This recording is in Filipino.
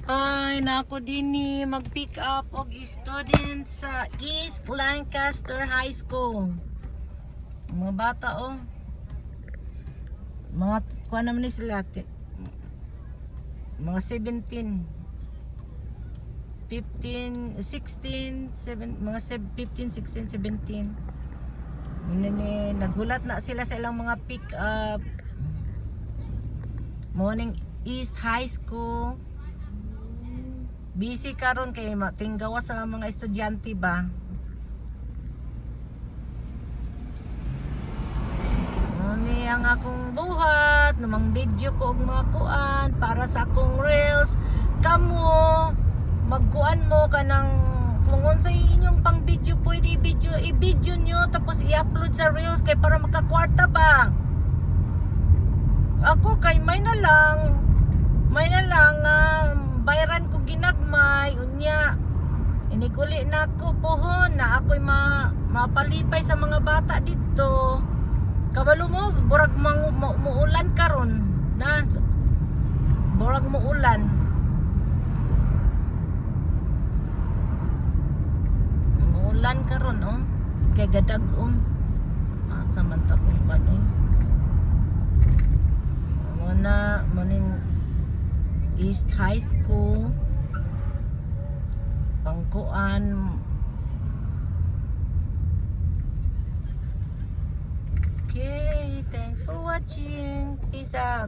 Ay, nako dinhi mag-pick up og students sa East Lancaster High School. Mga bata oh. Mga kuha naman ni sila. Mga 17. 15, 16, 7, mga 15, 16, 17. Naghulat na sila sa ilang mga pick up. Morning East High School. Busy karon kay tinggawa sa mga estudyante ba. Ni ang akong buhat, namang video ko og mga kuan para sa akong reels. Kamo magkuan mo kanang kung unsay inyong pang video pwede i-video nyo tapos i-upload sa reels kay para makakwarta ba. Ako kay may na lang bayaran ko ginagmay unya inikuli na ako pohon na ako'y mapalipay sa mga bata dito. Kabalo mo burag muulan karon na burag muulan karon oh kay gadag-on asa man ta kung kanoy muna muning East High School pangkuan. Okay, thanks for watching. Peace out.